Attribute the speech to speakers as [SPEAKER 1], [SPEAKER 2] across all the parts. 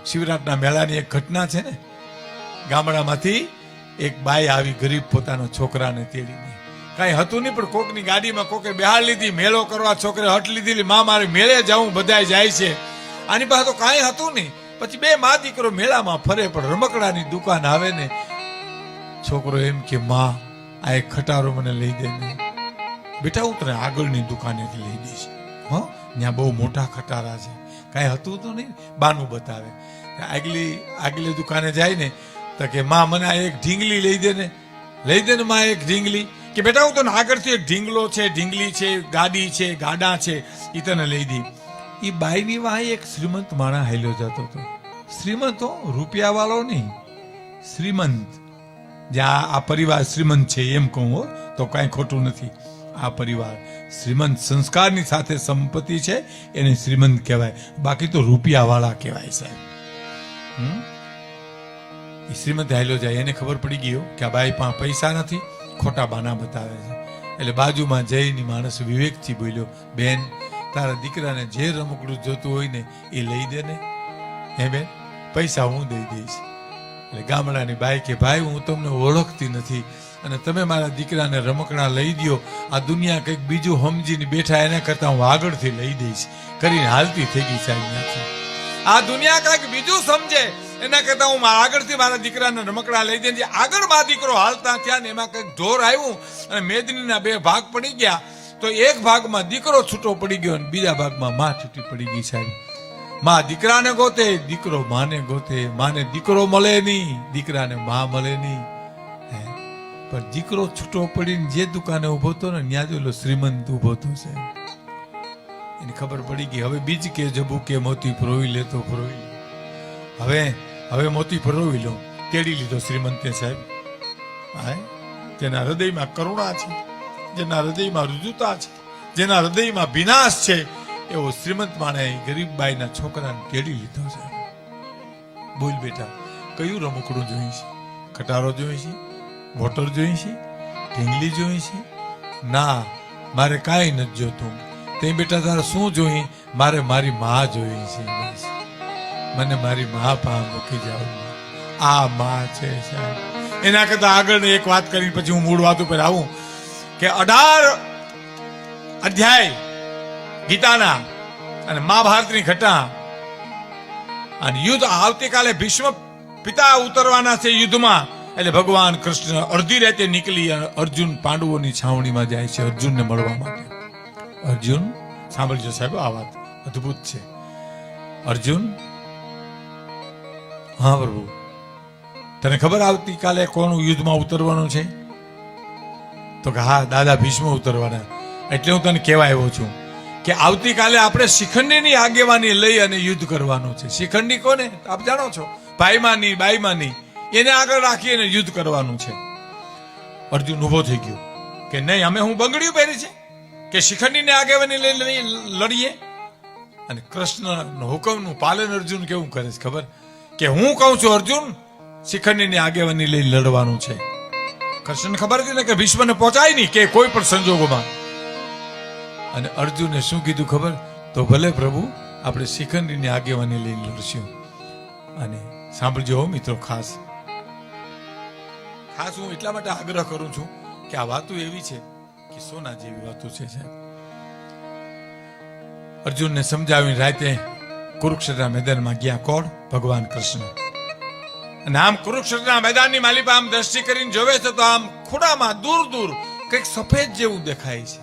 [SPEAKER 1] શિવરાત્રિના મેળાની એક ઘટના છે ને, ગામડામાંથી એક બાઈ આવી ગરીબ પોતાનો છોકરાને તેડીને, કઈ હતું નહીં પણ કોકની ગાડીમાં કોકે બેહાડ લીધી, મેળો કરવા છોકરે હટ લીધી, માં મારે મેળે જાઉં, બધાય જાય છે. આની પાસે તો કાંઈ હતું નહીં. પછી બે મા દીકરો મેળામાં ફરે, પણ રમકડાની દુકાન આવે ને, છોકરો એમ કે માં આ એક ખટારો મને લઈ દે ને. બેટા હું તને આગળની દુકાને લઈ દઈશ, હા ત્યાં બહુ મોટા ખટારા છે. કાંઈ હતું તો નહીં, બાનું બતાવે. આગલી દુકાને જાય ને તો કે માં મને આ એક ઢીંગલી લઈ દે ને. લઈ દે ને માં એક ઢીંગલી. કે બેટા હું તને આગળથી એક ઢીંગલો છે, ઢીંગલી છે, ગાડી છે, ગાડા છે, એ તને લઈ દી. એ બાઈની વાંહે એક શ્રીમંત માણસ હાલ્યો જતો હતો. શ્રીમંત હો, રૂપિયા વાળો નહીં, શ્રીમંત. જ્યાં આ પરિવાર શ્રીમંત છે એમ કહું હો તો કાંઈ ખોટું નથી. આ પરિવાર શ્રીમંત, સંસ્કારની સાથે સંપત્તિ છે એને શ્રીમંત કહેવાય, બાકી તો રૂપિયા વાળા કહેવાય સાહેબ. એ શ્રીમંત હાલ્યો જાય, એને ખબર પડી ગયો કે આ બાઈ પાસે પૈસા નથી, ખોટા બાના બતાવે છે. એટલે બાજુમાં જઈને માણસ વિવેકથી બોલ્યો, બેન તારા દીકરાને જે રમકડું જોતું હોય ને એ લઈ દે ને. હે બેન, પૈસા હું દઈ દઈશ. એટલે ગામડાની બાઈ કે ભાઈ હું તમને ઓળખતી નથી અને તમે મારા દીકરાને રમકડા લઈ દો, આ દુનિયા કંઈક બીજું સમજીને બેઠા, એના કરતા હું આગળથી લઈ દઈશ કરીને હાલતી થઈ ગઈ સાહેબ ત્યાંથી. આ દુનિયા કંઈક બીજું સમજે એના કરતા હું આગળથી મારા દીકરાને રમકડા લઈ દે. આગળ મા દીકરો હાલતા થયા ને એમાં કંઈક ઢોર આવ્યું અને મેદનીના બે ભાગ પડી ગયા. તો એક ભાગમાં દીકરો છૂટો પડી ગયો અને બીજા ભાગમાં માં છૂટી પડી ગઈ સાહેબ. માં દીકરાને ગોતે, દીકરો માને ગોતે. માને દીકરો મળે નહીં, દીકરાને માં મળે નહીં. પણ દીકરો છૂટો પડીને જે દુકાને ઉભો હતો ને ત્યાં જોયેલો શ્રીમંત ઉભો હતો સાહેબ. એની ખબર પડી ગઈ, હવે બીજ કે જબુ કે મોતી પરોવી લેતો પરોવી લે. હવે મોતી પરોવી લો. તેડી લીધો શ્રીમંતે સાહેબ. હા, જેના હૃદયમાં કરુણા છે, જેના હૃદયમાં રુજુતા છે, જેના હૃદયમાં વિનાશ છે, એવો શ્રીમંત માણે ગરીબ બાઈના છોકરાને તેડી લીધો છે. બોલ બેટા, કયું રમકડું જોઈ છે? ખટારો જોઈ છે? મોટર જોઈ છે? ઢીંગલી જોઈ છે? ના, મારે કાંઈ નથી જોતું. તે બેટા તારે શું જોઈ? મારે મારી માં જોઈ છે. બસ મને મારી માં પા મૂકી જાવ. આ માં છે સાહેબ. એના કરતા આગળ એક વાત કરી પછી હું મૂળ વાત ઉપર આવું કે 18 અધ્યાય ગીતાના અને મહાભારતની ઘટના અને યુદ્ધ. આવતીકાલે ભીષ્મ પિતા ઉતરવાના છે યુદ્ધમાં. એટલે ભગવાન કૃષ્ણ અડધી રાતે નીકળી અને અર્જુન પાંડવોની છાવણીમાં જાય છે અર્જુનને મળવા માટે. અર્જુન, સાંભળજો સાહેબ, આ વાત અદ્ભુત છે. અર્જુન, હા પ્રભુ, તને ખબર આવતીકાલે કોણ યુદ્ધમાં ઉતરવાનું છે? તો કે હા દાદા, ભીષ્મ ઉતરવાના. એટલે હું તને કહેવા આવ્યો છું કે આવતીકાલે આપણે શિખંડીની આગેવાની લઈ અને યુદ્ધ કરવાનું છે. શિખંડી કોને આપ જાણો છો? ભાઈમાની બાઈમાની, એને આગળ રાખી અને યુદ્ધ કરવાનું છે. અર્જુન ઉભો થઈ ગયો કે નહીં, અમે હું બંગડીઓ પહેરી છે કે શિખંડીને આગેવાની લઈ લડીએ? અને કૃષ્ણના હુકમનું પાલન અર્જુન કેવું કરે છે ખબર? કે હું કહું છું અર્જુન, શિખંડીની આગેવાની લઈ લડવાનું છે. કૃષ્ણને ખબર હતી ને કે ભીષ્મને પહોંચાય નહીં કે કોઈ પણ સંજોગોમાં. અને અર્જુને શું કીધું ખબર? તો ભલે પ્રભુ, આપણે શિખંડીની આગેવાની લઈ લડશું. અને સાંભળજો મિત્રો, ખાસ હું એટલા માટે આગ્રહ કરું છું કે આ વાતો એવી છે કે સોના જેવી વાતો છે સાહેબ. અર્જુનને સમજાવીને રાતે કુરુક્ષેત્રના મેદાનમાં ગયા કોણ? ભગવાન કૃષ્ણ. અને આમ કુરુક્ષેત્રના મેદાનની માલિપા આમ દ્રષ્ટિ કરીને જોવે છે તો આમ ખૂણામાં દૂર દૂર કંઈક સફેદ જેવું દેખાય છે.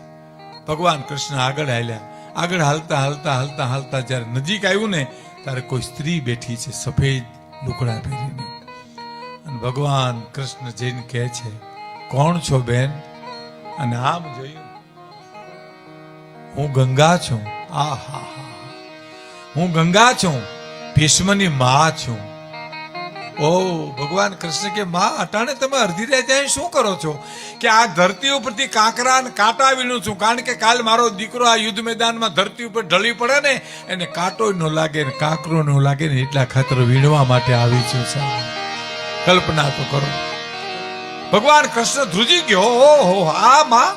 [SPEAKER 1] ભગવાન કૃષ્ણ આગળ હાલ્યા. આગળ હાલતા હાલતા હાલતા હાલતા જયારે નજીક આવ્યું ને ત્યારે કોઈ સ્ત્રી બેઠી છે સફેદ લુગડા પહેરીને. અને ભગવાન કૃષ્ણ જઈને કહે છે, કોણ છો બેન? અને આમ જોયું, હું ગંગા છું. આહા, હું ગંગા છું, ભીષ્મની માં છું. ઓ ભગવાન કૃષ્ણ કે માં, અટાણે તમે અડધી રાતે શું કરો છો? કે આ ધરતી ઉપરથી કાંકરા અને કાંટા વીણું છું, કારણ કે કાલ મારો દીકરો આ યુદ્ધ મેદાનમાં ધરતી ઉપર ઢળી પડે ને, એને કાંટો ન લાગે ને કાંકરો ન લાગે ને, એટલા ખાતર વીણવા માટે આવી છું સાહેબ. કલ્પના તો કરો. ભગવાન કૃષ્ણ ધ્રુજી ગયો, ઓહો આ માં.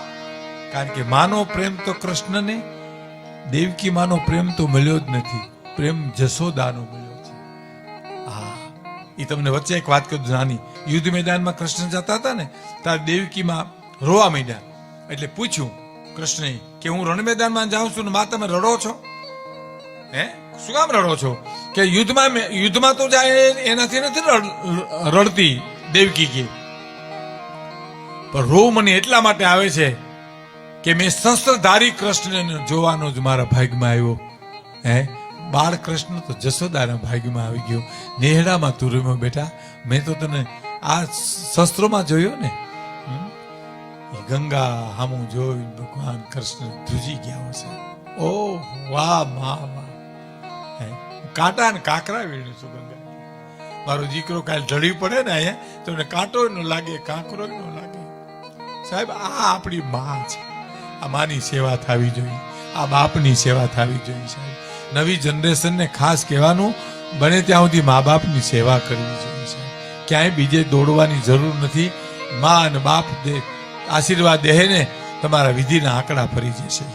[SPEAKER 1] કારણ કે માનો પ્રેમ તો કૃષ્ણને, દેવકી માનો પ્રેમ તો મળ્યો જ નથી, પ્રેમ જશોદાનો મળ્યો છે. હા, એ તમને વચ્ચે એક વાત કરું નાની. યુદ્ધ મેદાનમાં કૃષ્ણ જતા હતા ને, ત્યારે દેવકીમાં રોવા માંડ્યા. એટલે પૂછ્યું કૃષ્ણએ કે હું રણ મેદાનમાં જાઉં છું ને માં તમે રડો છો? હે, શું કામ રડો છો? કે યુદ્ધમાં તો જાય એનાથી નથી રડતી દેવકી કે, પણ રોવ મને એટલા માટે આવે છે કે મેં શસ્ત્રધારી કૃષ્ણને જોવાનો જ મારા ભાગ્યમાં આવ્યો. હે, બાળ કૃષ્ણ તો જશોદાના ભાગ્યમાં આવી ગયો. નેહડામાં તું રમ્યો બેટા, મેં તો તને આ શસ્ત્રોમાં જોયો ને. ગંગા હામું જોઈ ભગવાન કૃષ્ણ ધ્રુજી ગયા હશે. ઓહ વાહ વાહ વાહ. કાંટા ને કાંકરા વીણું છું ગંગા. મારો દીકરો કાલે ઢળી પડે ને અહીંયા તો એને કાંટો ન લાગે, કાંકરો ન લાગે. સાહેબ, આ આપણી માં છે. આ માની સેવા થવી જોઈએ, આ બાપની સેવા થવી જોઈએ. સાહેબ, નવી જનરેશનને ખાસ કહેવાનું, બને ત્યાં સુધી મા બાપની સેવા કરવી જોઈએ. સાહેબ, ક્યાંય બીજે દોડવાની જરૂર નથી. મા અને બાપ આશીર્વાદ દે ને તમારા વિધિના આંકડા ફરી જશે.